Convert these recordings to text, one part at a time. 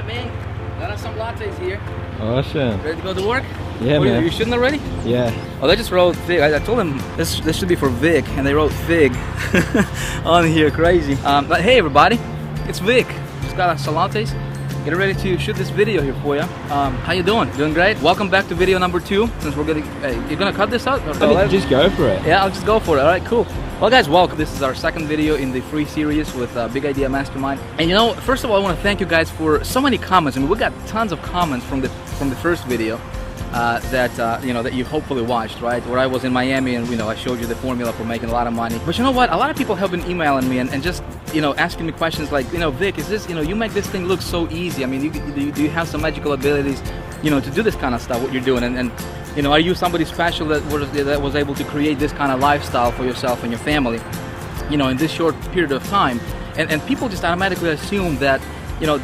Alright, man. Got us some lattes here. Awesome. Ready to go to work? Yeah, man. You shouldn't already? Yeah. Oh, they just wrote Fig. I told them this should be for Vic, and they wrote Fig on here. Crazy. But hey, everybody, it's Vic. Just got us some lattes. Getting ready to shoot this video here for you. How you doing? Doing great? Welcome back to video number 2. Since we're getting, you're gonna cut this out? Just go for it. Yeah, I'll just go for it. All right, cool. Well, guys, welcome. This is our second video in the free series with Big Idea Mastermind. And you know, first of all, I want to thank you guys for so many comments. I mean, we got tons of comments from the first video that you hopefully watched, right? Where I was in Miami and I showed you the formula for making a lot of money. But you know what? A lot of people have been emailing me and just asking me questions like, Vic, is this you make this thing look so easy? I mean, do you have some magical abilities, to do this kind of stuff? What you're doing and are you somebody special that was able to create this kind of lifestyle for yourself and your family, in this short period of time? And people just automatically assume that,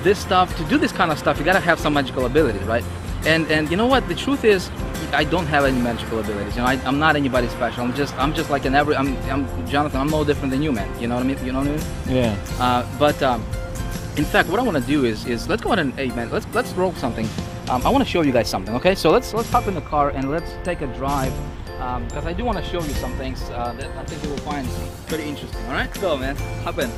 this stuff, to do this kind of stuff, you gotta have some magical abilities, right? And you know what? The truth is, I don't have any magical abilities. I'm not anybody special. I'm just like I'm Jonathan. I'm no different than you, man. You know what I mean? You know what I mean? Yeah. In fact, what I want to do is let's go ahead and, hey man, let's roll something. I want to show you guys something. Okay, so let's hop in the car and let's take a drive because I do want to show you some things that I think you will find pretty interesting. All right, let's go, man. Hop in.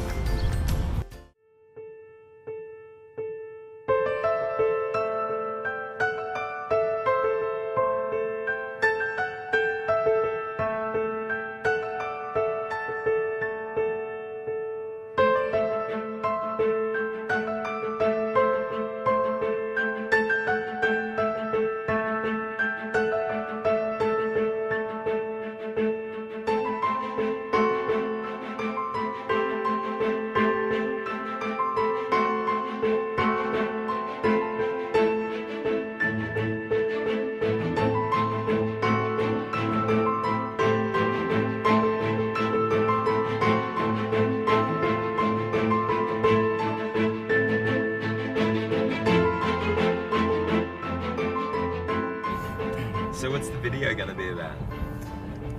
So what's the video gonna be about?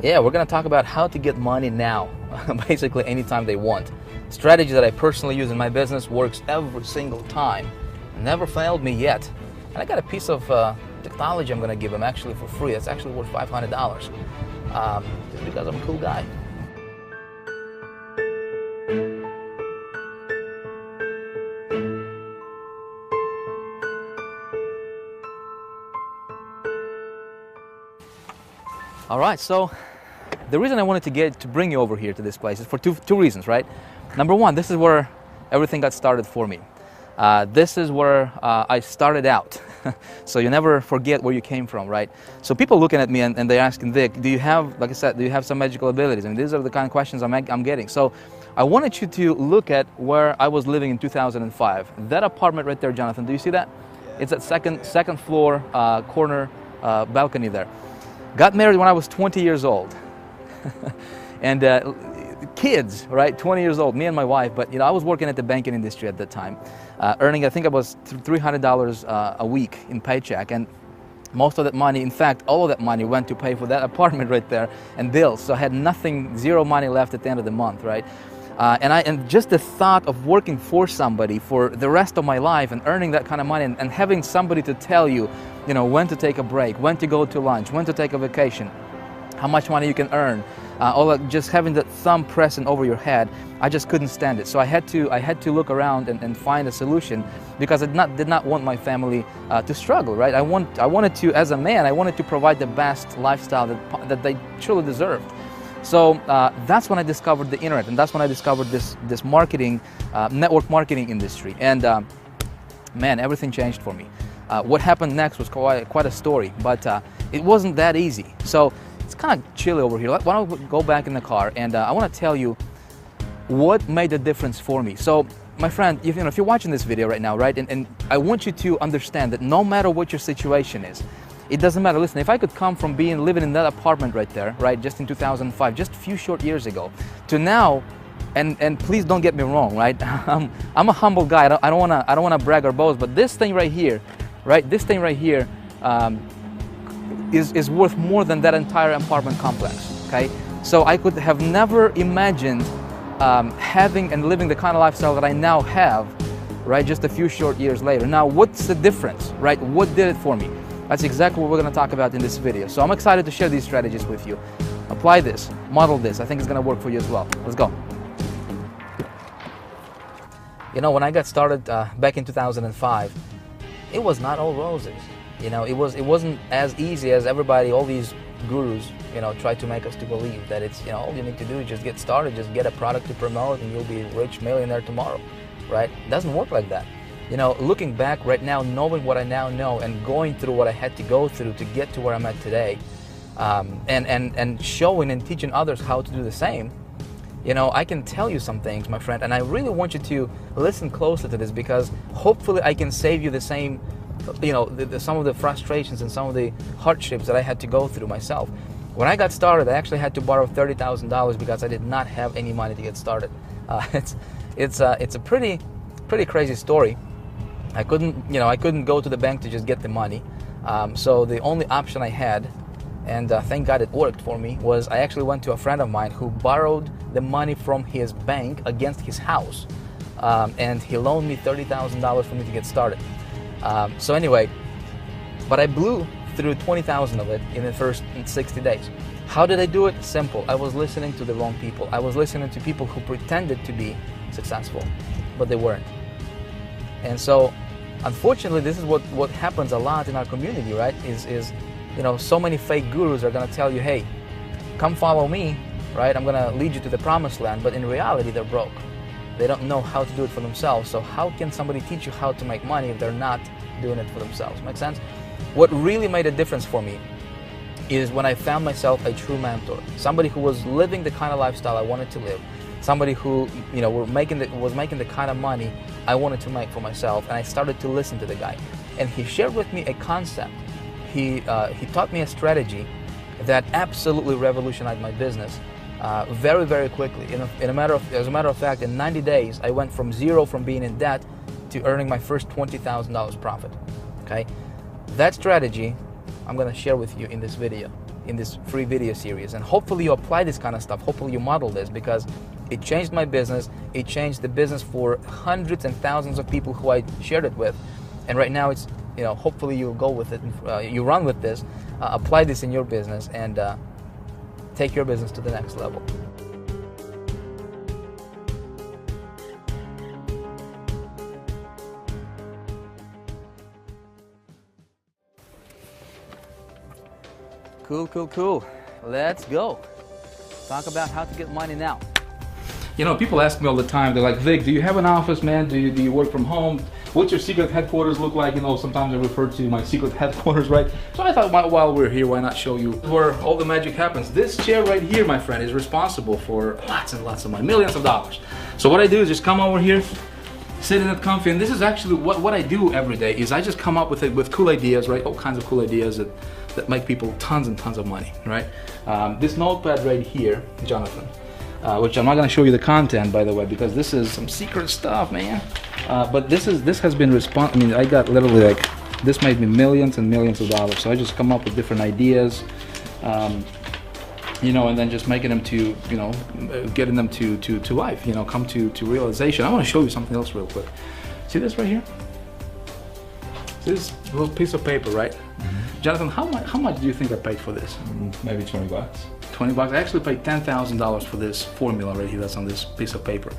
Yeah, we're gonna talk about how to get money now, basically anytime they want. Strategy that I personally use in my business, works every single time. Never failed me yet. And I got a piece of technology I'm gonna give them actually for free. It's actually worth $500. Just because I'm a cool guy. All right, so the reason I wanted to bring you over here to this place is for two reasons, right? Number one, this is where everything got started for me. This is where I started out. So you never forget where you came from, right? So people looking at me and they're asking, Vic, do you have, like I said, do you have some magical abilities? I mean, these are the kind of questions I'm getting. So I wanted you to look at where I was living in 2005. That apartment right there, Jonathan, do you see that? It's at second floor corner balcony there. Got married when I was 20 years old. And kids, right, 20 years old, me and my wife, but I was working at the banking industry at that time, earning, I think it was $300 a week in paycheck, and most of that money, in fact, all of that money went to pay for that apartment right there and bills, so I had nothing, zero money left at the end of the month, right? And just the thought of working for somebody for the rest of my life and earning that kind of money and having somebody to tell you, when to take a break, when to go to lunch, when to take a vacation, how much money you can earn, all that, just having that thumb pressing over your head, I just couldn't stand it. So I had to look around and find a solution because I did not want my family to struggle, right? I wanted to, as a man, I wanted to provide the best lifestyle that they truly deserved. So that's when I discovered the internet, and that's when I discovered this marketing, network marketing industry. And man, everything changed for me. What happened next was quite a story, but it wasn't that easy. So it's kind of chilly over here. Why don't we go back in the car, and I want to tell you what made the difference for me. So my friend, if you're watching this video right now, right, and I want you to understand that no matter what your situation is, it doesn't matter. Listen, if I could come from living in that apartment right there, right, just in 2005, just a few short years ago, to now, and please don't get me wrong, right? I'm a humble guy. I don't wanna brag or boast, but this thing right here, right? This thing right here is worth more than that entire apartment complex. Okay, so I could have never imagined having and living the kind of lifestyle that I now have right? Just a few short years later. Now, what's the difference, right? What did it for me? That's exactly what we're going to talk about in this video. So I'm excited to share these strategies with you. Apply this, model this. I think it's going to work for you as well. Let's go. You know, when I got started back in 2005, it was not all roses. You know, it wasn't as easy as everybody, all these gurus, you know, try to make us to believe that it's, you know, all you need to do is just get started, just get a product to promote and you'll be a rich millionaire tomorrow, right? It doesn't work like that. You know, looking back right now, knowing what I now know and going through what I had to go through to get to where I'm at today, and showing and teaching others how to do the same, you know, I can tell you some things, my friend, and I really want you to listen closely to this because hopefully I can save you the same, you know, some of the frustrations and some of the hardships that I had to go through myself. When I got started, I actually had to borrow $30,000 because I did not have any money to get started. It's a pretty crazy story. I couldn't go to the bank to just get the money. So the only option I had, and thank God it worked for me, was I actually went to a friend of mine who borrowed the money from his bank against his house, and he loaned me $30,000 for me to get started. So anyway, but I blew through 20,000 of it in the first 60 days. How did I do it? Simple. I was listening to the wrong people. I was listening to people who pretended to be successful, but they weren't. And so, unfortunately, this is what happens a lot in our community, right? Is you know, so many fake gurus are going to tell you, hey, come follow me, right? I'm going to lead you to the promised land. But in reality, they're broke. They don't know how to do it for themselves. So how can somebody teach you how to make money if they're not doing it for themselves? Make sense? What really made a difference for me is when I found myself a true mentor, somebody who was living the kind of lifestyle I wanted to live, somebody who, you know, was making the kind of money I wanted to make for myself, and I started to listen to the guy. And he shared with me a concept. He taught me a strategy that absolutely revolutionized my business very, very quickly. As a matter of fact, in 90 days, I went from zero, from being in debt, to earning my first $20,000 profit. Okay, that strategy I'm going to share with you in this video, in this free video series, and hopefully you apply this kind of stuff. Hopefully you model this, because it changed my business. It changed the business for hundreds and thousands of people who I shared it with, and right now it's, you know, hopefully you'll go with it, you run with this, apply this in your business, and take your business to the next level. Cool. Let's go. Talk about how to get money now. You know, people ask me all the time, they're like, Vic, do you have an office, man? Do you work from home? What's your secret headquarters look like? You know, sometimes I refer to my secret headquarters, right? So I thought, while we're here, why not show you where all the magic happens. This chair right here, my friend, is responsible for lots and lots of money, millions of dollars. So what I do is just come over here, sit in it comfy, and this is actually what I do every day, is I just come up with cool ideas, right? All kinds of cool ideas that make people tons and tons of money, right? This notepad right here, Jonathan, which I'm not going to show you the content, by the way, because this is some secret stuff, man. But this has been I mean, I got literally, like, this made me millions and millions of dollars. So I just come up with different ideas, you know, and then just making them to, you know, getting them to life, you know, come to realization. I want to show you something else real quick. See this right here? See this little piece of paper, right? Mm-hmm. Jonathan, how much do you think I paid for this? Maybe 20 bucks. 20 bucks. I actually paid $10,000 for this formula right here that's on this piece of paper.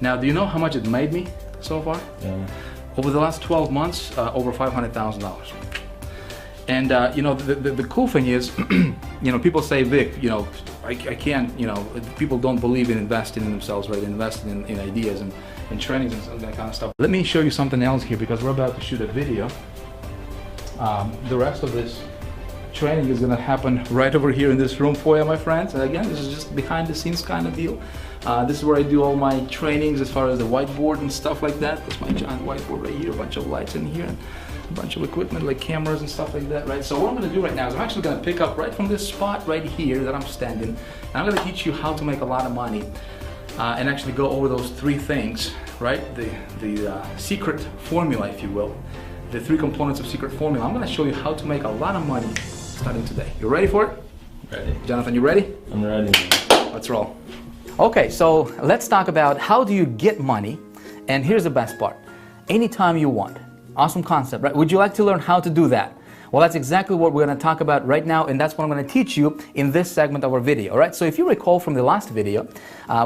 Now, do you know how much it made me so far? Yeah. Over the last 12 months, over $500,000. And you know, the cool thing is, you know, people say, Vic, you know, I can't, you know, people don't believe in investing in themselves, right? Investing in ideas and trainings and that kind of stuff. Let me show you something else here, because we're about to shoot a video. The rest of this training is going to happen right over here in this room for you, my friends. And again, this is just behind the scenes kind of deal. This is where I do all my trainings as far as the whiteboard and stuff like that. That's my giant whiteboard right here, a bunch of lights in here, and a bunch of equipment like cameras and stuff like that, right? So what I'm going to do right now is I'm actually going to pick up right from this spot right here that I'm standing, and I'm going to teach you how to make a lot of money, and actually go over those three things, right? The secret formula, if you will. The three components of secret formula. I'm going to show you how to make a lot of money starting today. You ready for it? Ready. Jonathan, you ready? I'm ready. Let's roll. Okay, so let's talk about how do you get money. And here's the best part. anytime you want. Awesome concept, right? Would you like to learn how to do that? Well, that's exactly what we're going to talk about right now, and that's what I'm going to teach you in this segment of our video, all right? So if you recall from the last video,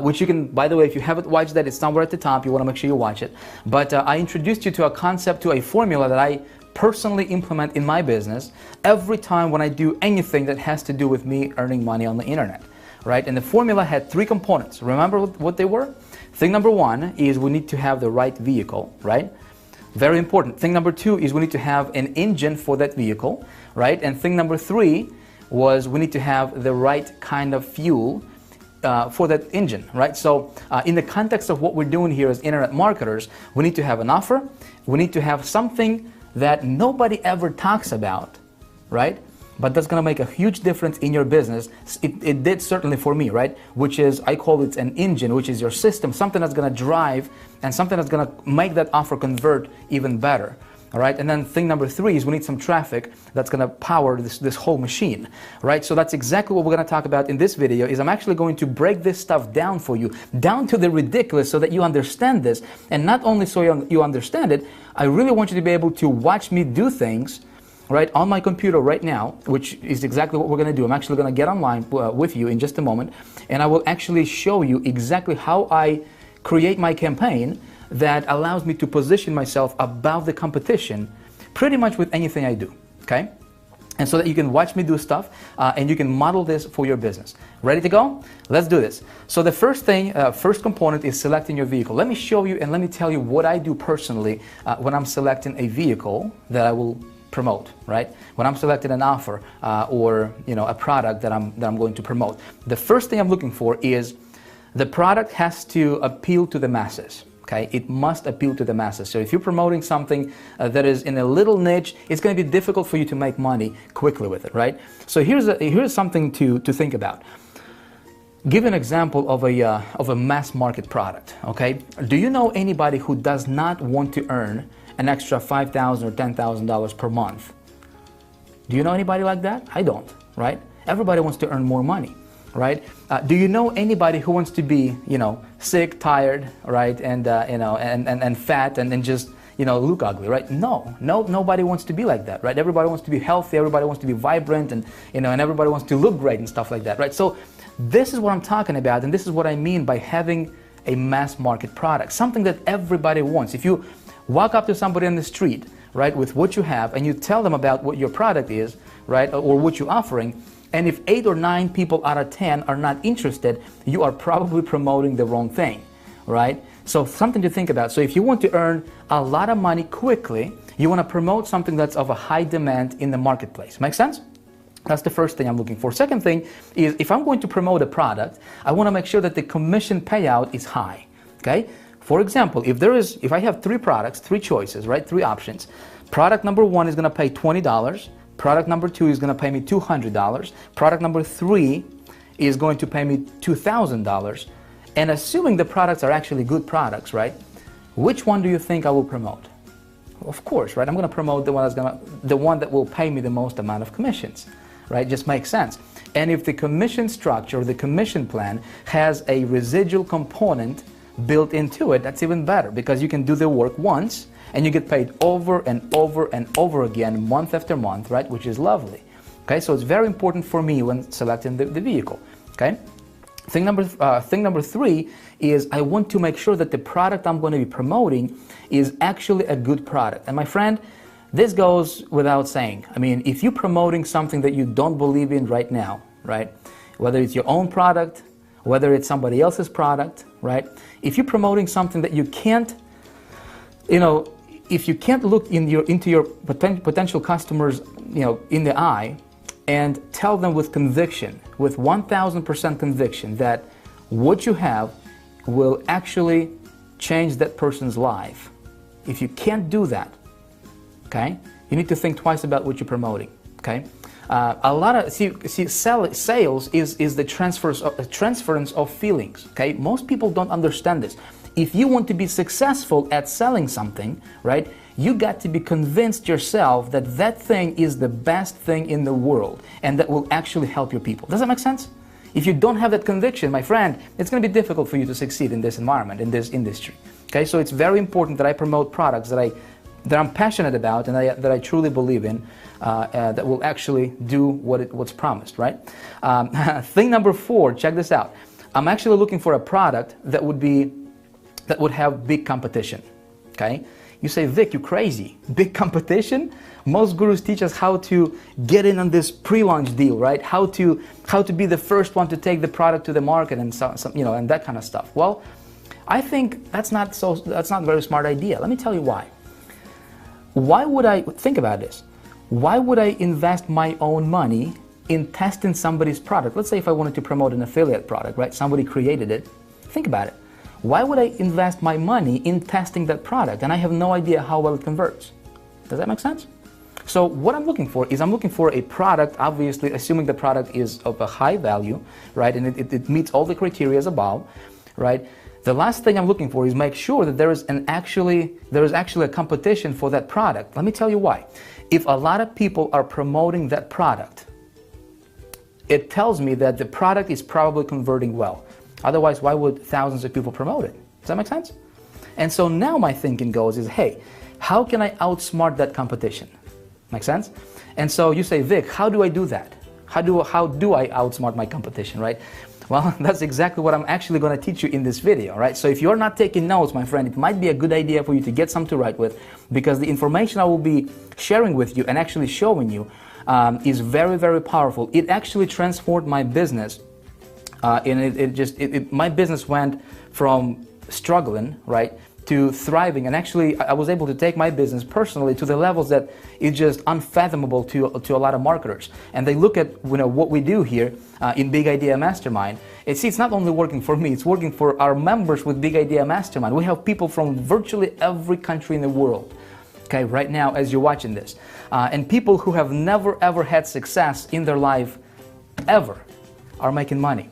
which you can, by the way, if you haven't watched that, it's somewhere at the top. You want to make sure you watch it. But I introduced you to a concept, to a formula that I personally implement in my business every time when I do anything that has to do with me earning money on the internet, right? And the formula had 3 components. Remember what they were? Thing number 1 is we need to have the right vehicle, right? Very important. Thing number 2 is we need to have an engine for that vehicle, right? And thing number 3 was we need to have the right kind of fuel for that engine, right? So in the context of what we're doing here as internet marketers, we need to have an offer. We need to have something that nobody ever talks about, right? But that's going to make a huge difference in your business. It did certainly for me, right? Which is, I call it an engine, which is your system, something that's going to drive and something that's going to make that offer convert even better. All right, and then thing number 3 is we need some traffic that's going to power this whole machine, right? So that's exactly what we're going to talk about in this video. Is I'm actually going to break this stuff down for you, down to the ridiculous, so that you understand this. And not only so you understand it, I really want you to be able to watch me do things, right, on my computer right now, which is exactly what we're going to do. I'm actually going to get online with you in just a moment, and I will actually show you exactly how I create my campaign that allows me to position myself above the competition pretty much with anything I do, okay? And so that you can watch me do stuff and you can model this for your business. Ready to go? Let's do this. So the first thing, first component is selecting your vehicle. Let me show you and let me tell you what I do personally when I'm selecting a vehicle that I will promote, right? When I'm selecting an offer or a product that I'm going to promote. The first thing I'm looking for is the product has to appeal to the masses. Okay, it must appeal to the masses. So if you're promoting something that is in a little niche, it's going to be difficult for you to make money quickly with it, right? So here's something to think about. Give an example of a mass market product. Okay, do you know anybody who does not want to earn an extra $5,000 or $10,000 per month? Do you know anybody like that? I don't, right? Everybody wants to earn more money, right? Do you know anybody who wants to be, sick, tired, right, and fat, and just, look ugly, right? No, nobody wants to be like that, right? Everybody wants to be healthy, everybody wants to be vibrant, and and everybody wants to look great and stuff like that, right? So this is what I'm talking about, and this is what I mean by having a mass market product, something that everybody wants. If you walk up to somebody on the street, right, with what you have, and you tell them about what your product is, right, or what you're offering, and if 8 or 9 people out of 10 are not interested, you are probably promoting the wrong thing, right? So something to think about. So if you want to earn a lot of money quickly, you want to promote something that's of a high demand in the marketplace. Make sense? That's the first thing I'm looking for. Second thing is, if I'm going to promote a product, I want to make sure that the commission payout is high, okay? For example, if I have 3 products, 3 choices, right, 3 options, product number 1 is going to pay $20, product number 2 is going to pay me $200. Product number 3 is going to pay me $2,000. And assuming the products are actually good products, right? Which one do you think I will promote? Of course, right? I'm going to promote the one that will pay me the most amount of commissions, right? Just makes sense. And if the commission structure or the commission plan has a residual component built into it, that's even better, because you can do the work once and you get paid over and over and over again, month after month, right? Which is lovely. Okay, so it's very important for me when selecting the vehicle. Okay, thing number 3 is I want to make sure that the product I'm going to be promoting is actually a good product. And my friend, this goes without saying. I mean, if you're promoting something that you don't believe in right now, right? Whether it's your own product, whether it's somebody else's product, right? If you're promoting something that you can't, if you can't look into your potential customers, in the eye and tell them with conviction, with 1,000% conviction, that what you have will actually change that person's life. If you can't do that, okay, you need to think twice about what you're promoting, okay? Sales is the transference of feelings, okay? Most people don't understand this. If you want to be successful at selling something, right, you got to be convinced yourself that that thing is the best thing in the world and that will actually help your people. Does that make sense? If you don't have that conviction, my friend, it's going to be difficult for you to succeed in this environment, in this industry. Okay, so it's very important that I promote products that I'm passionate about and that I truly believe in, that will actually do what's promised, right? Thing number 4, check this out. I'm actually looking for a product that would have big competition, okay? You say, Vic, you crazy, big competition? Most gurus teach us how to get in on this pre-launch deal, right? How to be the first one to take the product to the market and and that kind of stuff. Well, I think that's not a very smart idea. Let me tell you why. Why would I think about this? Why would I invest my own money in testing somebody's product? Let's say if I wanted to promote an affiliate product, right? Somebody created it. Think about it. Why would I invest my money in testing that product and I have no idea how well it converts? Does that make sense? So what I'm looking for is I'm looking for a product, obviously assuming the product is of a high value, right? And it meets all the criteria above, right? The last thing I'm looking for is make sure that there is actually a competition for that product. Let me tell you why. If a lot of people are promoting that product, it tells me that the product is probably converting well. Otherwise, why would thousands of people promote it? Does that make sense? And so now my thinking goes is, hey, how can I outsmart that competition? Make sense? And so you say, Vic, how do I do that? How do I outsmart my competition, right? Well, that's exactly what I'm actually going to teach you in this video, right? So if you're not taking notes, my friend, it might be a good idea for you to get some to write with, because the information I will be sharing with you and actually showing you is very, very powerful. It actually transformed my business, and my business went from struggling, right, to thriving, and actually I was able to take my business personally to the levels that it's just unfathomable to a lot of marketers. And they look at what we do here in Big Idea Mastermind. It's not only working for me, it's working for our members with Big Idea Mastermind. We have people from virtually every country in the world, okay, right now as you're watching this, and people who have never ever had success in their life ever are making money.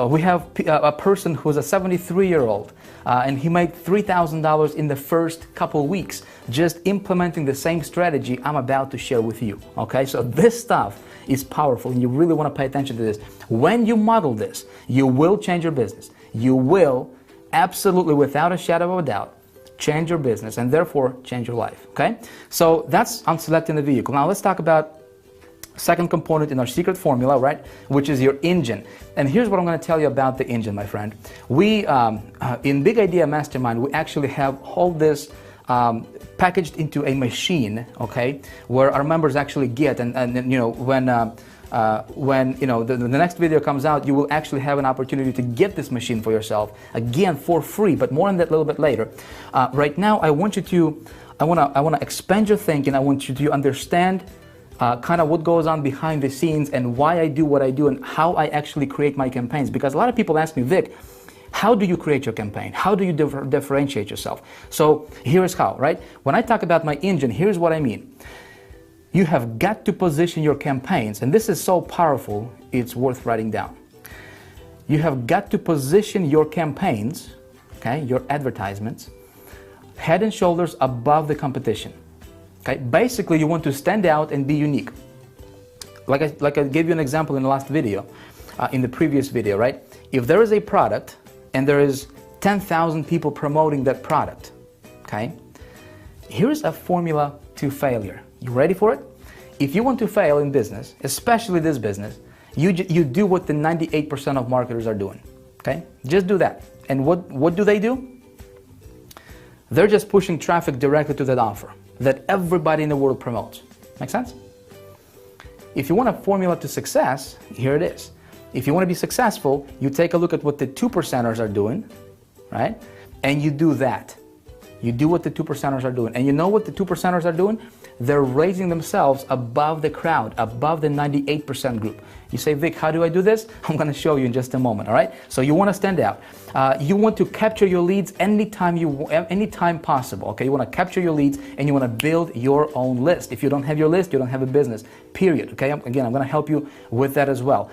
We have a person who's a 73-year-old, and he made $3,000 in the first couple weeks just implementing the same strategy I'm about to share with you. Okay, so this stuff is powerful, and you really want to pay attention to this. When you model this, you will change your business. You will absolutely, without a shadow of a doubt, change your business and therefore change your life. Okay, so that's on selecting the vehicle. Now let's talk about second component in our secret formula, right, which is your engine. And here's what I'm going to tell you about the engine, my friend. We, in Big Idea Mastermind, we actually have all this packaged into a machine, okay, where our members actually get, and when the next video comes out, you will actually have an opportunity to get this machine for yourself, again, for free, but more on that a little bit later. Right now, I want to expand your thinking. I want you to understand kind of what goes on behind the scenes and why I do what I do and how I actually create my campaigns. Because a lot of people ask me, Vic, how do you create your campaign? How do you differentiate yourself? So here's how, right? When I talk about my engine, here's what I mean. You have got to position your campaigns, and this is so powerful, it's worth writing down. You have got to position your campaigns, okay, your advertisements, head and shoulders above the competition. Okay, basically, you want to stand out and be unique. Like I gave you an example in the last video, in the previous video, right? If there is a product and there is 10,000 people promoting that product, okay? Here's a formula to failure. You ready for it? If you want to fail in business, especially this business, you do what the 98% of marketers are doing, okay? Just do that. And what do? They're just pushing traffic directly to that offer that everybody in the world promotes. Make sense? If you want a formula to success, here it is. If you want to be successful, you take a look at what the 2%ers are doing, right? And you do that. You do what the 2%ers are doing. And you know what the 2%ers are doing? They're raising themselves above the crowd, above the 98% group. You say, Vic, how do I do this? I'm going to show you in just a moment, all right? So you want to stand out. You want to capture your leads anytime possible, okay? You want to capture your leads and you want to build your own list. If you don't have your list, you don't have a business, period, okay? Again, I'm going to help you with that as well.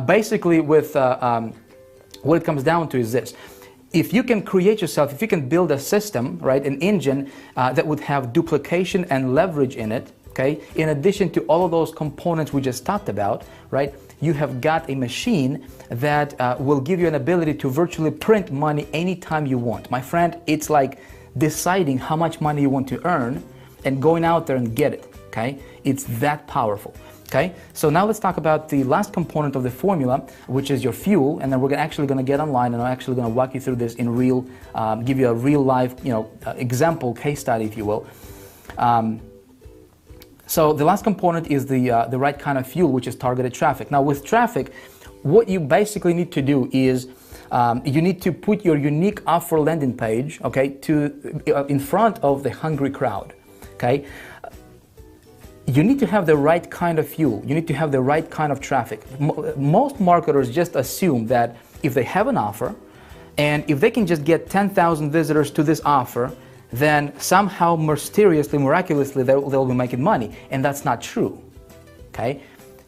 Basically, with what it comes down to is this. If you can create yourself, if you can build a system, right, an engine that would have duplication and leverage in it, okay, in addition to all of those components we just talked about, right, you have got a machine that will give you an ability to virtually print money anytime you want. My friend, it's like deciding how much money you want to earn and going out there and get it, okay? It's that powerful, okay? So now let's talk about the last component of the formula, which is your fuel, and then we're actually going to get online and I'm actually going to walk you through this in real, give you a real life, example, case study, if you will. So the last component is the right kind of fuel, which is targeted traffic. Now with traffic, what you basically need to do is you need to put your unique offer landing page, okay, in front of the hungry crowd, okay? You need to have the right kind of fuel. You need to have the right kind of traffic. Most marketers just assume that if they have an offer and if they can just get 10,000 visitors to this offer, then somehow mysteriously, miraculously, they'll be making money. And that's not true, okay?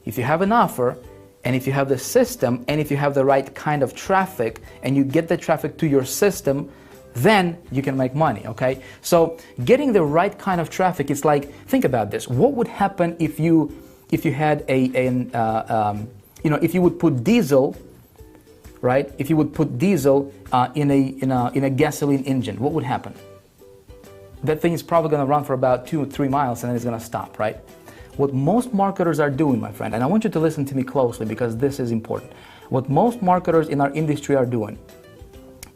If you have an offer, and if you have the system, and if you have the right kind of traffic, and you get the traffic to your system, then you can make money, okay? So getting the right kind of traffic is like, think about this. What would happen if you had if you would put diesel, right? If you would put diesel in a gasoline engine, what would happen? That thing is probably going to run for about 2 or 3 miles and then it's going to stop, right? What most marketers are doing, my friend, and I want you to listen to me closely because this is important. What most marketers in our industry are doing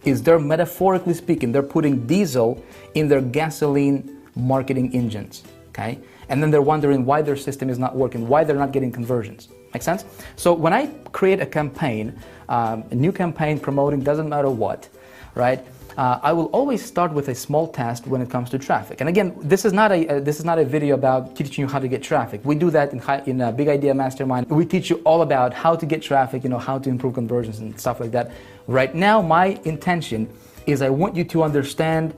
is they're, metaphorically speaking, they're putting diesel in their gasoline marketing engines, okay? And then they're wondering why their system is not working, why they're not getting conversions. Make sense? So when I create a campaign, a new campaign promoting, doesn't matter what, right? I will always start with a small test when it comes to traffic. And again, this is not a video about teaching you how to get traffic. We do that in Big Idea Mastermind. We teach you all about how to get traffic, how to improve conversions and stuff like that. Right now, my intention is I want you to understand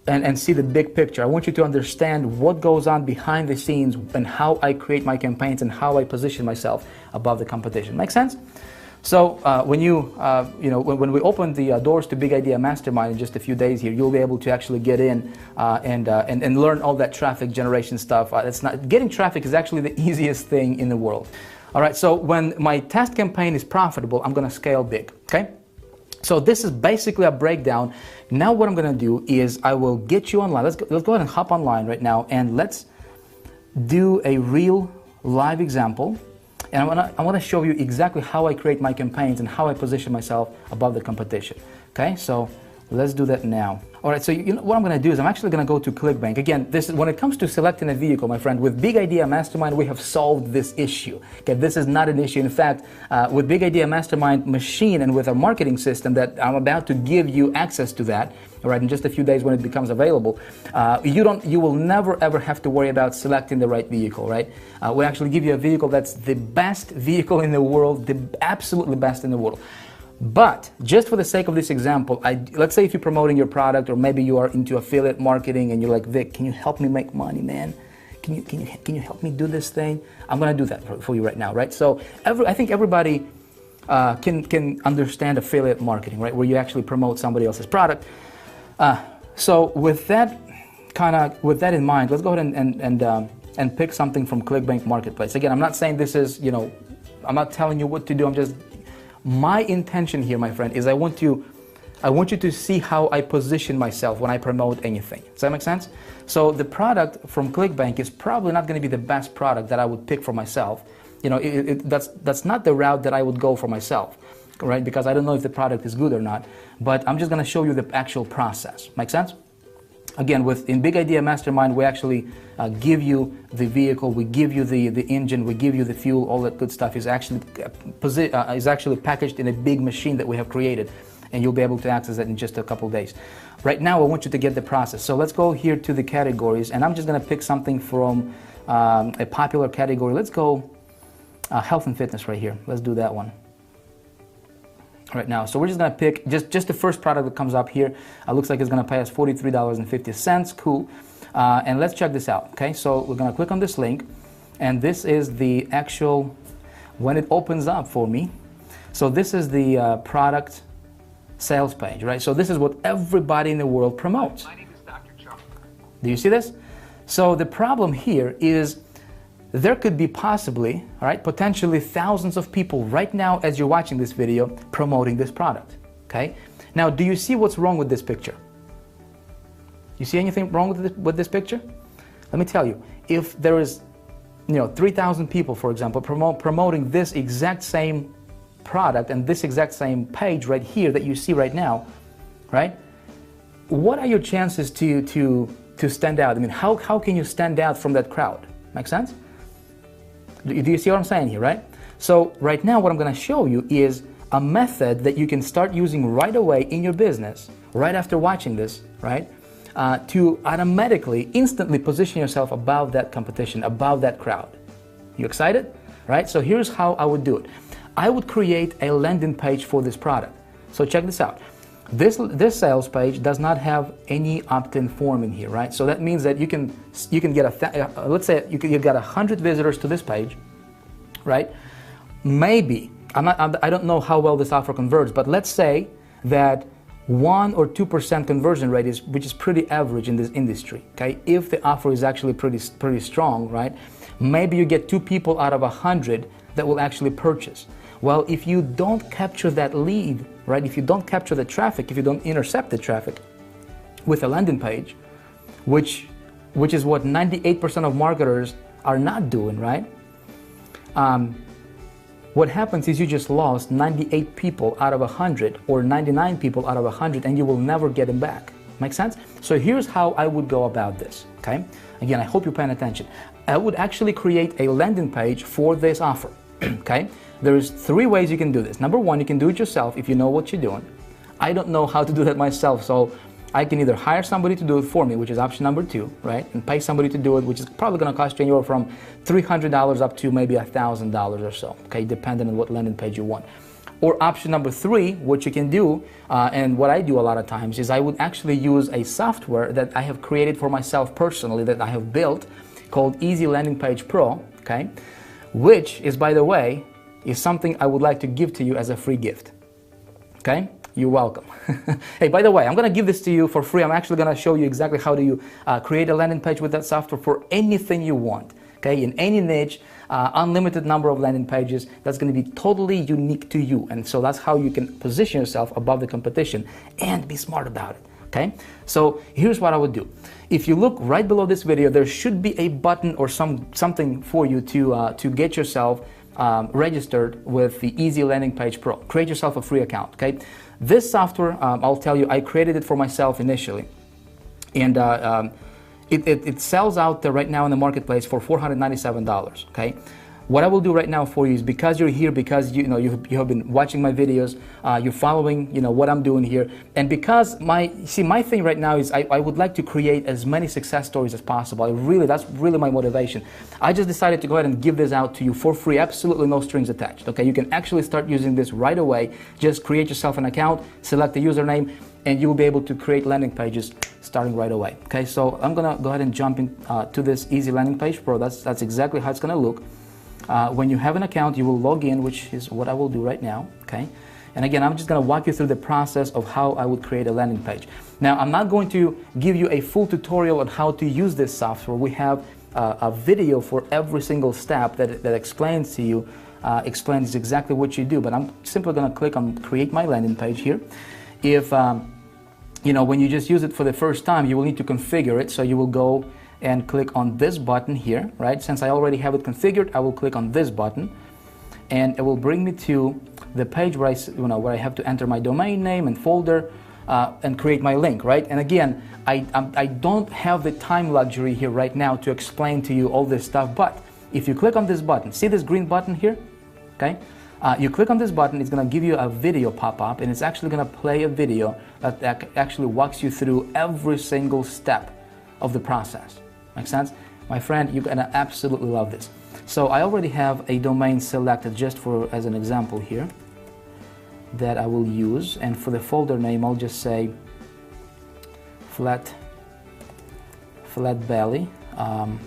and see the big picture. I want you to understand what goes on behind the scenes and how I create my campaigns and how I position myself above the competition. Make sense? So when we open the doors to Big Idea Mastermind in just a few days here, you'll be able to actually get in and learn all that traffic generation stuff. Getting traffic is actually the easiest thing in the world. All right, so when my test campaign is profitable, I'm going to scale big, okay? So this is basically a breakdown. Now what I'm going to do is I will get you online. Let's go ahead and hop online right now and let's do a real live example. And I want to show you exactly how I create my campaigns and how I position myself above the competition. Okay, so let's do that now. All right, so what I'm going to do is I'm actually going to go to ClickBank. Again, this is when it comes to selecting a vehicle, my friend, with Big Idea Mastermind, we have solved this issue. Okay, this is not an issue. In fact, with Big Idea Mastermind machine and with our marketing system that I'm about to give you access to that, all right, in just a few days when it becomes available, you will never ever have to worry about selecting the right vehicle, right? We actually give you a vehicle that's the best vehicle in the world, the absolutely best in the world. But just for the sake of this example, let's say if you're promoting your product or maybe you are into affiliate marketing and you're like, Vic, can you help me make money, man? Can you help me do this thing? I'm going to do that for you right now, right? So I think everybody can understand affiliate marketing, right? Where you actually promote somebody else's product. So with that in mind, let's go ahead and pick something from ClickBank Marketplace. Again, I'm not saying this is, I'm not telling you what to do. My intention here, my friend, is I want you to see how I position myself when I promote anything. Does that make sense? So the product from ClickBank is probably not going to be the best product that I would pick for myself. That's not the route that I would go for myself, right? Because I don't know if the product is good or not. But I'm just going to show you the actual process. Make sense? Again, in Big Idea Mastermind, we actually give you the vehicle, we give you the engine, we give you the fuel, all that good stuff is actually packaged in a big machine that we have created, and you'll be able to access that in just a couple days. Right now, I want you to get the process. So let's go here to the categories, and I'm just going to pick something from a popular category. Let's go health and fitness right here. Let's do that one. Right now, so we're just going to pick just the first product that comes up here. Looks like it's going to pay us $43.50. Cool. And let's check this out. Okay, so we're going to click on this link, and this is the actual, when it opens up for me. So this is the product sales page, right? So this is what everybody in the world promotes. My name is Dr. Charles. Do you see this? So the problem here is there could be possibly, all right, potentially thousands of people right now as you're watching this video promoting this product, okay? Now, do you see what's wrong with this picture? You see anything wrong with this picture? Let me tell you, if there is, 3,000 people, for example, promoting this exact same product and this exact same page right here that you see right now, right? What are your chances to stand out? I mean, how can you stand out from that crowd? Make sense? Do you see what I'm saying here, right? So right now what I'm going to show you is a method that you can start using right away in your business, right after watching this, right? To automatically, instantly position yourself above that competition, above that crowd. You excited? Right? So here's how I would do it. I would create a landing page for this product. So check this out. This sales page does not have any opt-in form in here, right? So that means that you can get let's say you got 100 visitors to this page, right? Maybe I don't know how well this offer converts, but let's say that 1 or 2% conversion rate which is pretty average in this industry. Okay, if the offer is actually pretty strong, right? Maybe you get 2 people out of 100 that will actually purchase. Well, if you don't capture that lead, right? If you don't capture the traffic, if you don't intercept the traffic with a landing page, which is what 98% of marketers are not doing, right? What happens is you just lost 98 people out of 100 or 99 people out of 100 and you will never get them back. Make sense? So here's how I would go about this, okay? Again, I hope you're paying attention. I would actually create a landing page for this offer, okay? There's 3 ways you can do this. Number 1, you can do it yourself if you know what you're doing. I don't know how to do that myself, so I can either hire somebody to do it for me, which is option number 2, right? And pay somebody to do it, which is probably going to cost you anywhere from $300 up to maybe $1,000 or so, okay, depending on what landing page you want. Or option number 3, what you can do, and what I do a lot of times, is I would actually use a software that I have created for myself personally, that I have built, called Easy Landing Page Pro, okay? Which is, by the way, is something I would like to give to you as a free gift, okay? You're welcome. Hey, by the way, I'm going to give this to you for free. I'm actually going to show you exactly how do you create a landing page with that software for anything you want, okay? In any niche, unlimited number of landing pages that's going to be totally unique to you. And so that's how you can position yourself above the competition and be smart about it, okay? So here's what I would do. If you look right below this video, there should be a button or something for you to get yourself registered with the Easy Landing Page Pro. Create yourself a free account, okay? This software, I'll tell you, I created it for myself initially, and it sells out there right now in the marketplace for $497, okay? What I will do right now for you is, because you're here, because you have been watching my videos, you're following what I'm doing here, and because my thing right now is I would like to create as many success stories as possible. That's really my motivation. I just decided to go ahead and give this out to you for free, absolutely no strings attached. Okay, you can actually start using this right away. Just create yourself an account, select the username, and you will be able to create landing pages starting right away. Okay, so I'm gonna go ahead and jump in to this Easy Landing Page Pro. That's exactly how it's gonna look. When you have an account, you will log in, which is what I will do right now, okay? And again, I'm just going to walk you through the process of how I would create a landing page. Now, I'm not going to give you a full tutorial on how to use this software. We have a video for every single step that explains to you, explains exactly what you do, but I'm simply going to click on Create My Landing Page here. If, when you just use it for the first time, you will need to configure it, so you will go and click on this button here, right? Since I already have it configured, I will click on this button, and it will bring me to the page where I have to enter my domain name and folder and create my link, right? And again, I don't have the time luxury here right now to explain to you all this stuff, but if you click on this button, see this green button here, okay? You click on this button, it's going to give you a video pop up, and it's actually going to play a video that actually walks you through every single step of the process. Make sense? My friend, you're gonna absolutely love this. So I already have a domain selected just as an example here that I will use, and for the folder name I'll just say flat belly 5.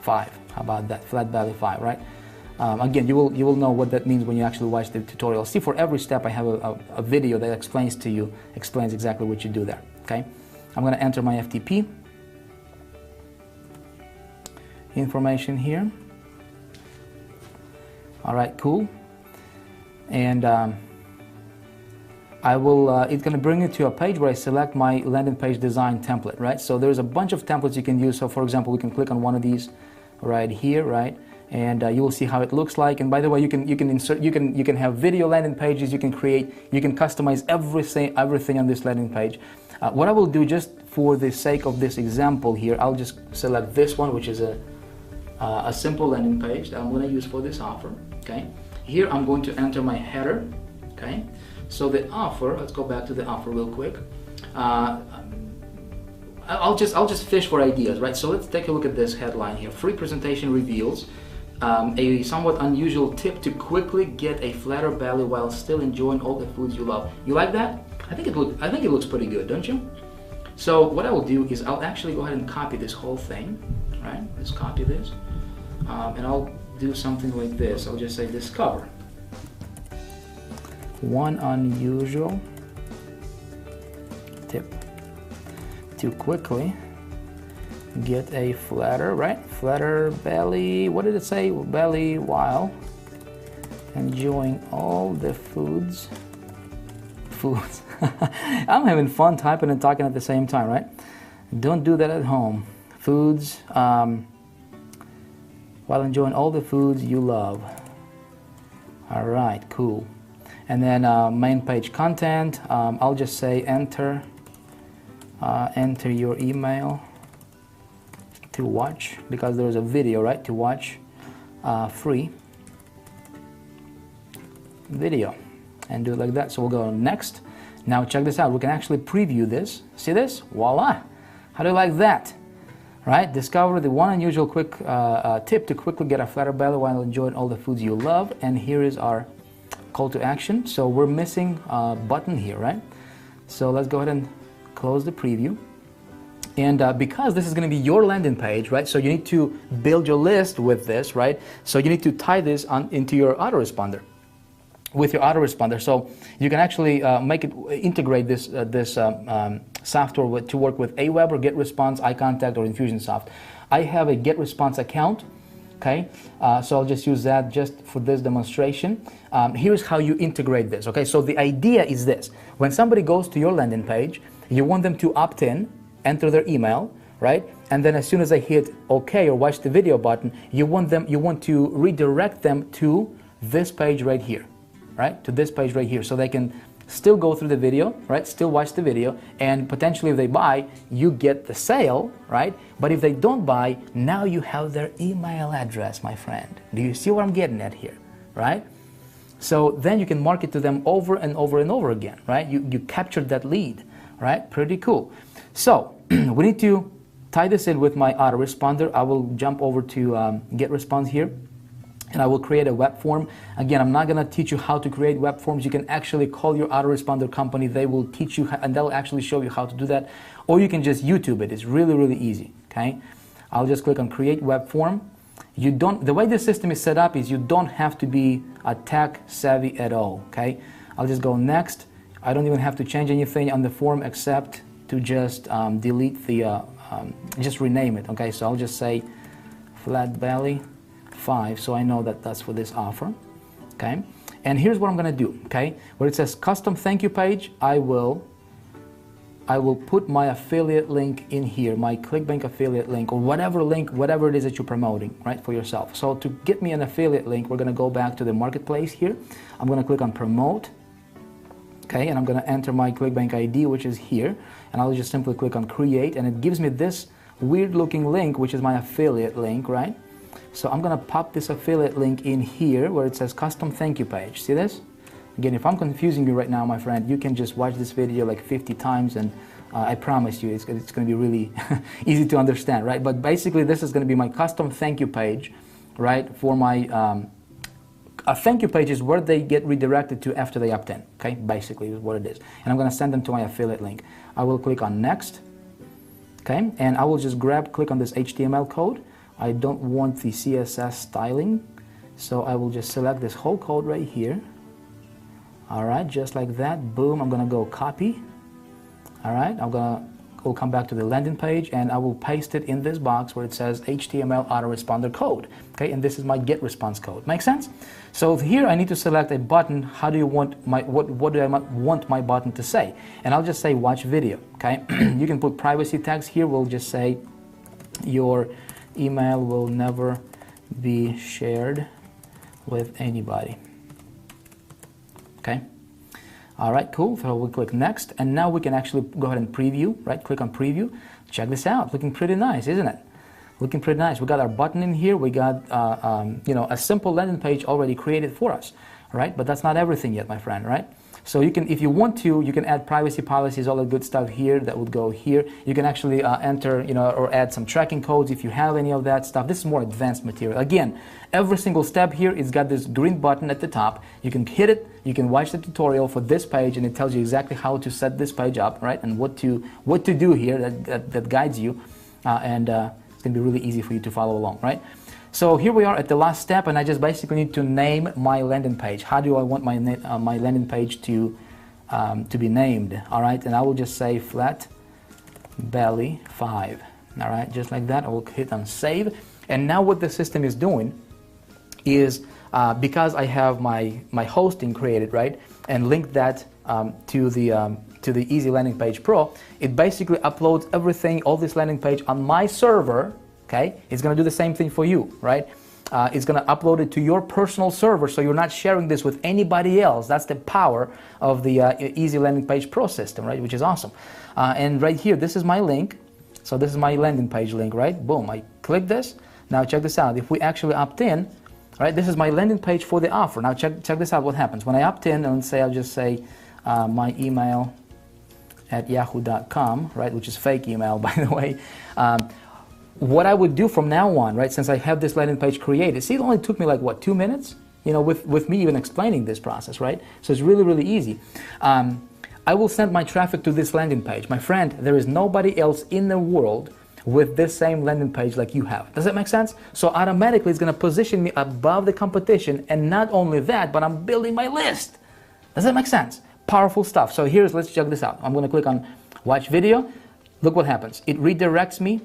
How about that? Flat belly 5, right? Again, you will know what that means when you actually watch the tutorial. See, for every step I have a video that explains exactly what you do there. Okay, I'm going to enter my FTP. information here. All right, cool. And it's going to bring you to a page where I select my landing page design template, right? So there's a bunch of templates you can use. So for example, we can click on one of these right here, right? And you will see how it looks like. And by the way, you can have video landing pages. You can customize everything on this landing page. What I will do, just for the sake of this example here, I'll just select this one, which is a simple landing page that I'm going to use for this offer. Okay. Here I'm going to enter my header. Okay. So the offer. Let's go back to the offer real quick. I'll just fish for ideas, right? So let's take a look at this headline here. Free presentation reveals a somewhat unusual tip to quickly get a flatter belly while still enjoying all the foods you love. You like that? I think it looks pretty good, don't you? So what I will do is I'll actually go ahead and copy this whole thing, right? Let's copy this, and I'll do something like this. I'll just say discover one unusual tip to quickly get a flatter, right? Flatter belly. What did it say? Belly while enjoying all the foods. I'm having fun typing and talking at the same time, right? Don't do that at home. Foods while enjoying all the foods you love. All right, cool. And then main page content. I'll just say enter your email to watch, because there's a video, right? To watch free video, and do it like that. So we'll go next. Now check this out. We can actually preview this. See this? Voila! How do you like that? Right? Discover the one unusual quick tip to quickly get a flatter belly while enjoying all the foods you love. And here is our call to action. So we're missing a button here, right? So let's go ahead and close the preview. And because this is going to be your landing page, right? So you need to build your list with this, right? So you need to tie this into your autoresponder. With your autoresponder, so you can actually integrate this software to work with Aweber, GetResponse, iContact, or Infusionsoft. I have a GetResponse account. Okay, so I'll just use that just for this demonstration. Here's how you integrate this. Okay, so the idea is this: when somebody goes to your landing page, you want them to opt in, enter their email, right? And then as soon as they hit OK or watch the video button, you want to redirect them to this page right here. Right, to this page right here, so they can still go through the video, right, still watch the video, and potentially if they buy, you get the sale, right? But if they don't buy, now you have their email address, my friend. Do you see what I'm getting at here, right? So then you can market to them over and over and over again, right? You captured that lead, right? Pretty cool. So we need to tie this in with my autoresponder. I will jump over to GetResponse here, and I will create a web form. Again, I'm not going to teach you how to create web forms. You can actually call your autoresponder company. They will teach you, and they'll actually show you how to do that. Or you can just YouTube it. It's really, really easy. Okay, I'll just click on Create Web Form. The way this system is set up is you don't have to be a tech savvy at all. Okay, I'll just go next. I don't even have to change anything on the form except to just delete the, just rename it. Okay, so I'll just say Flat Belly 5, so I know that that's for this offer. Okay, and here's what I'm going to do. Okay, where it says custom thank you page, I will put my affiliate link in here, my ClickBank affiliate link, or whatever it is that you're promoting, right, for yourself. So to get me an affiliate link, we're going to go back to the marketplace here. I'm going to click on promote. Okay, and I'm going to enter my ClickBank ID, which is here, and I'll just simply click on create, and it gives me this weird looking link, which is my affiliate link, right? So I'm going to pop this affiliate link in here where it says custom thank you page. See this? Again, if I'm confusing you right now, my friend, you can just watch this video like 50 times, and I promise you it's going to be really easy to understand, right? But basically this is going to be my custom thank you page, right? For my a thank you page is where they get redirected to after they opt in. Okay, basically is what it is. And I'm going to send them to my affiliate link. I will click on next. Okay, and I will just click on this HTML code. I don't want the CSS styling, so I will just select this whole code right here. All right, just like that. Boom, I'm gonna go copy. All right, I'm gonna will come back to the landing page, and I will paste it in this box where it says HTML autoresponder code. Okay, and this is my get response code. Make sense? So here I need to select a button. How do you want my what do I want my button to say? And I'll just say watch video. Okay, you can put privacy tags here. We'll just say your email will never be shared with anybody. Okay. All right, cool. So we'll click next, and now we can actually go ahead and preview. Right, click on preview. Check this out. Looking pretty nice, isn't it? Looking pretty nice. We got our button in here. We got you know, a simple landing page already created for us, right? But that's not everything yet, my friend, right? So you can, if you want to, you can add privacy policies, all the good stuff here that would go here. You can actually enter, you know, or add some tracking codes if you have any of that stuff. This is more advanced material. Again, every single step here, it's got this green button at the top. You can hit it. You can watch the tutorial for this page, and it tells you exactly how to set this page up, right? And what to do here that guides you, it's going to be really easy for you to follow along, right? So here we are at the last step, and I just basically need to name my landing page. How do I want my my landing page to be named? All right, and I will just say flat belly 5. All right, just like that. I will hit on save, and now what the system is doing is because I have my hosting created, right, and linked that to the Easy Landing Page Pro, it basically uploads everything, all this landing page on my server. Okay, it's going to do the same thing for you, right? It's going to upload it to your personal server, so you're not sharing this with anybody else. That's the power of the Easy Landing Page Pro system, right? Which is awesome. And right here, this is my link. So this is my landing page link, right? Boom, I click this. Now check this out. If we actually opt in, right, this is my landing page for the offer. Now check this out. What happens when I opt in? And say I'll just say my email at yahoo.com, right? Which is fake email, by the way. What I would do from now on, right, since I have this landing page created, see, it only took me like, what, 2 minutes? You know, with me even explaining this process, right? So it's really, really easy. I will send my traffic to this landing page. My friend, there is nobody else in the world with this same landing page like you have. Does that make sense? So automatically it's going to position me above the competition, and not only that, but I'm building my list. Does that make sense? Powerful stuff. So let's check this out. I'm going to click on watch video. Look what happens. It redirects me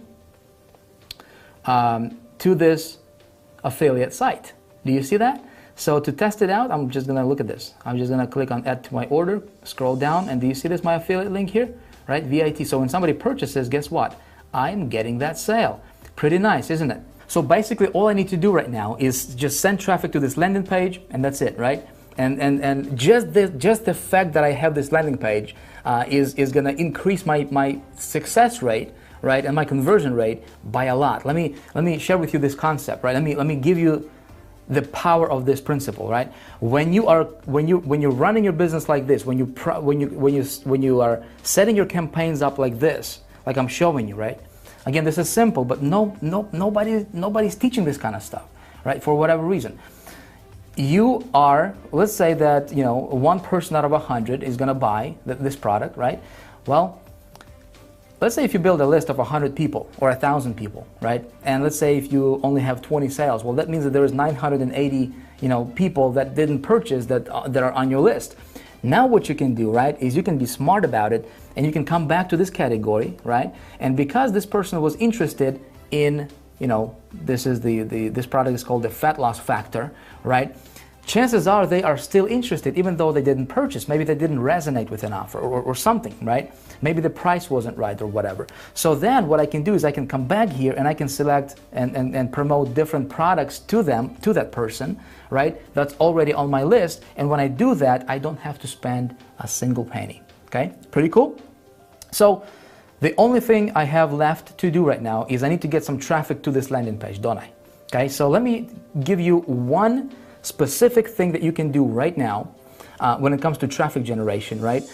to this affiliate site. Do you see that? So to test it out, I'm just going to look at this. I'm just going to click on add to my order, scroll down, and do you see this, my affiliate link here? Right, VIT. So when somebody purchases, guess what? I'm getting that sale. Pretty nice, isn't it? So basically all I need to do right now is just send traffic to this landing page, and that's it, right? And just the fact that I have this landing page is going to increase my success rate, right, and my conversion rate by a lot. Let me share with you this concept, right? Let me give you the power of this principle, right? When you're running your business like this, when you are setting your campaigns up like this, like I'm showing you, right? Again, this is simple, but nobody's teaching this kind of stuff, right? For whatever reason. You are, let's say that, you know, 1 person out of 100 is going to buy this product, right? Well, let's say if you build a list of 100 people or 1,000 people, right? And let's say if you only have 20 sales, well, that means that there is 980, you know, people that didn't purchase that are on your list. Now what you can do, right, is you can be smart about it, and you can come back to this category, right? And because this person was interested in, you know, this product is called the fat loss factor, right? Chances are they are still interested, even though they didn't purchase. Maybe they didn't resonate with an offer or something, right? Maybe the price wasn't right or whatever. So then what I can do is I can come back here and I can select and promote different products to them, to that person, right? That's already on my list. And when I do that, I don't have to spend a single penny. Okay, pretty cool? So the only thing I have left to do right now is I need to get some traffic to this landing page, don't I? Okay, so let me give you one specific thing that you can do right now when it comes to traffic generation, right?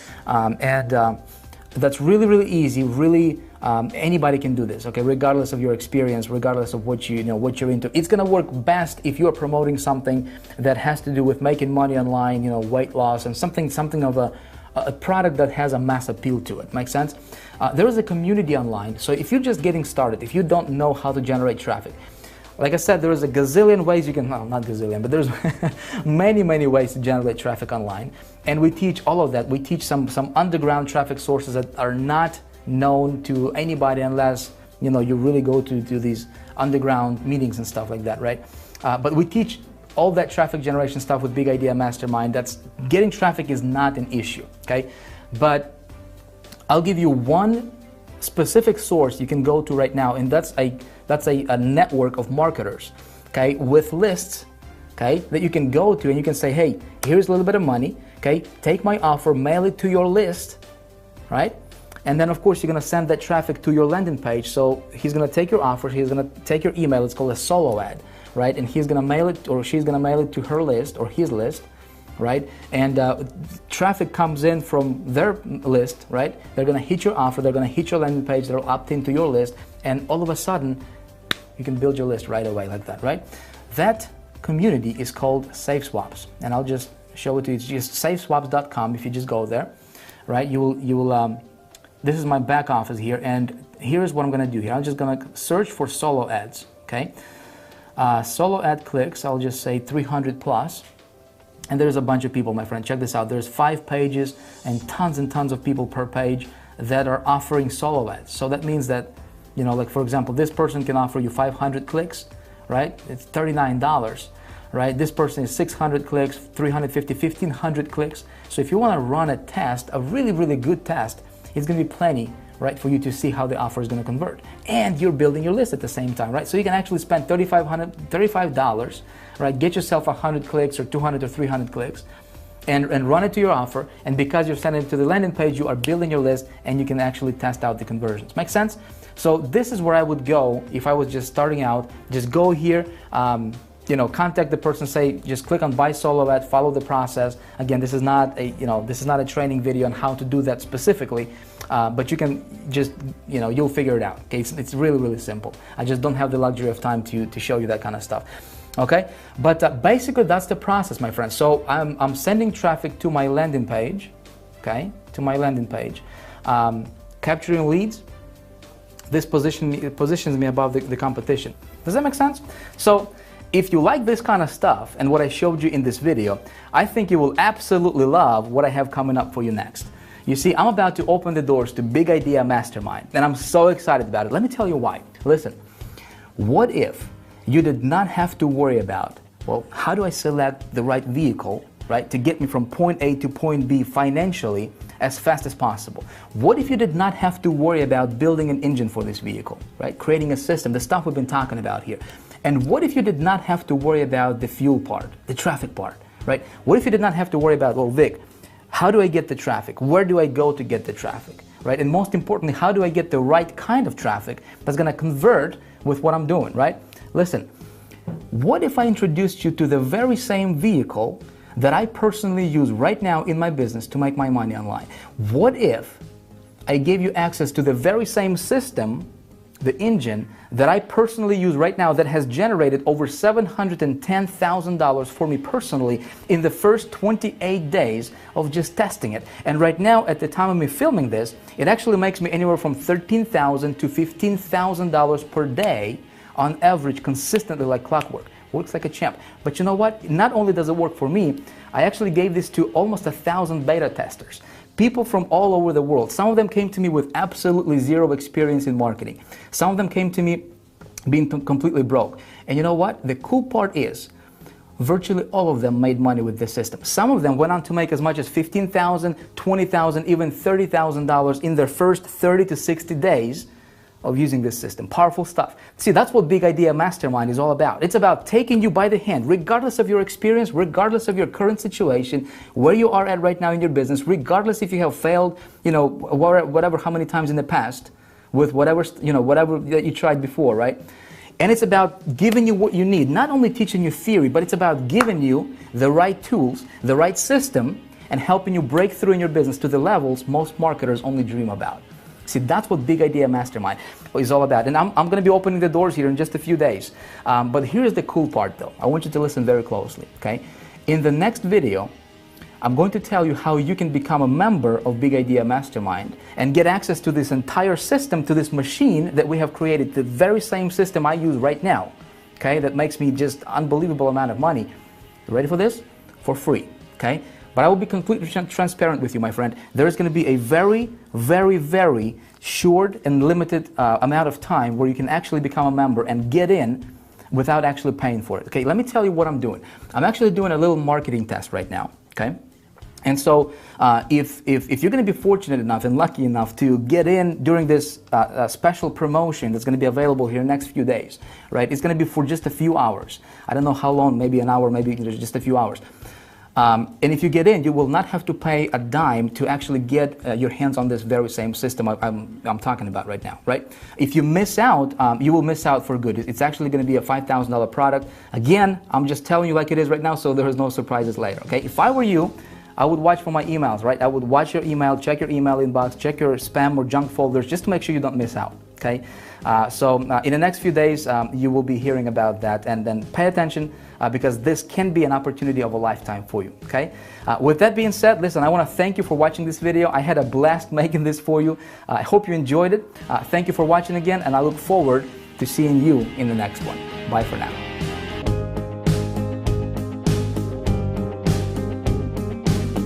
That's really, really easy. Really, anybody can do this. Okay, regardless of your experience, regardless of what what you're into. It's gonna work best if you are promoting something that has to do with making money online, weight loss, and something of a product that has a mass appeal to it. Make sense? There is a community online. So if you're just getting started, if you don't know how to generate traffic, like I said, there is a gazillion ways you can, well, not gazillion, but there's many, many ways to generate traffic online. And we teach all of that. We teach some underground traffic sources that are not known to anybody unless, you know, you really go to these underground meetings and stuff like that, right? But we teach all that traffic generation stuff with Big Idea Mastermind. That's getting traffic is not an issue, okay? But I'll give you one specific source you can go to right now, and that's a network of marketers, okay, with lists, okay, that you can go to and you can say, hey, here's a little bit of money, okay, take my offer, mail it to your list, right? And then of course you're gonna send that traffic to your landing page. So he's gonna take your offer, he's gonna take your email, it's called a solo ad, right? And he's gonna mail it, or she's gonna mail it to her list or his list, right? And traffic comes in from their list, right? They're gonna hit your offer, they're gonna hit your landing page, they'll opt into your list, and all of a sudden you can build your list right away like that, right? That community is called Safe Swaps, and I'll just show it to you. It's just safeswaps.com. If you just go there, right, you will this is my back office here, and here's what I'm gonna do here. I'm just gonna search for solo ads, okay? Solo ad clicks, I'll just say 300 plus, and there's a bunch of people, my friend. Check this out. There's 5 pages and tons of people per page that are offering solo ads. So that means that, you know, like for example, this person can offer you 500 clicks, right? It's $39, right? This person is 600 clicks, 350, 1500 clicks. So if you want to run a test, a really good test, it's going to be plenty, right, for you to see how the offer is going to convert. And you're building your list at the same time, right? So you can actually spend $35, right? Get yourself 100 clicks or 200 or 300 clicks and run it to your offer. And because you're sending it to the landing page, you are building your list and you can actually test out the conversions. Make sense? So this is where I would go if I was just starting out. Just go here, you know, contact the person, say, just click on buy solo ad, follow the process. Again, this is not a, you know, this is not a training video on how to do that specifically, but you can just, you know, you'll figure it out. Okay, it's really simple. I just don't have the luxury of time to show you that kind of stuff. Okay, but basically that's the process, my friends. So I'm sending traffic to my landing page, okay, to my landing page, capturing leads. This positions me above the competition. Does that make sense? So if you like this kind of stuff and what I showed you in this video, I think you will absolutely love what I have coming up for you next. You see, I'm about to open the doors to Big Idea Mastermind, and I'm so excited about it. Let me tell you why. Listen, what if you did not have to worry about, well, how do I select the right vehicle, right, to get me from point A to point B financially as fast as possible? What if you did not have to worry about building an engine for this vehicle, right? Creating a system, the stuff we've been talking about here. And what if you did not have to worry about the fuel part, the traffic part, right? What if you did not have to worry about, well, Vic, how do I get the traffic? Where do I go to get the traffic, right? And most importantly, how do I get the right kind of traffic that's gonna convert with what I'm doing, right? Listen, what if I introduced you to the very same vehicle that I personally use right now in my business to make my money online? What if I gave you access to the very same system, the engine, that I personally use right now that has generated over $710,000 for me personally in the first 28 days of just testing it? And right now, at the time of me filming this, it actually makes me anywhere from $13,000 to $15,000 per day on average, consistently like clockwork. Works like a champ. But you know what? Not only does it work for me, I actually gave this to almost 1,000 beta testers. People from all over the world. Some of them came to me with absolutely zero experience in marketing. Some of them came to me being completely broke. And you know what? The cool part is, virtually all of them made money with this system. Some of them went on to make as much as $15,000, $20,000, even $30,000 in their first 30 to 60 days of using this system. Powerful stuff. See, that's what Big Idea Mastermind is all about. It's about taking you by the hand, regardless of your experience, regardless of your current situation, where you are at right now in your business, regardless if you have failed, you know, whatever, how many times in the past, with whatever, you know, whatever that you tried before, right? And it's about giving you what you need, not only teaching you theory, but it's about giving you the right tools, the right system, and helping you break through in your business to the levels most marketers only dream about. See, that's what Big Idea Mastermind is all about. And I'm going to be opening the doors here in just a few days. But here's the cool part, though. I want you to listen very closely, okay? In the next video, I'm going to tell you how you can become a member of Big Idea Mastermind and get access to this entire system, to this machine that we have created, the very same system I use right now, okay? That makes me just unbelievable amount of money. You ready for this? For free, okay? But I will be completely transparent with you, my friend. There is going to be a very, very, very short and limited amount of time where you can actually become a member and get in without actually paying for it. Okay, let me tell you what I'm doing. I'm actually doing a little marketing test right now. Okay, and so if you're going to be fortunate enough and lucky enough to get in during this special promotion that's going to be available here next few days, right? It's going to be for just a few hours. I don't know how long, maybe an hour, maybe just a few hours. And if you get in, you will not have to pay a dime to actually get your hands on this very same system I'm talking about right now, right? If you miss out, you will miss out for good. It's actually going to be a $5,000 product. Again, I'm just telling you like it is right now, so there is no surprises later, okay? If I were you, I would watch for my emails, right? I would watch your email, check your email inbox, check your spam or junk folders, just to make sure you don't miss out, okay? So in the next few days, you will be hearing about that, and then pay attention because this can be an opportunity of a lifetime for you, okay? With that being said, listen, I want to thank you for watching this video. I had a blast making this for you. I hope you enjoyed it. Thank you for watching again, and I look forward to seeing you in the next one. Bye for now.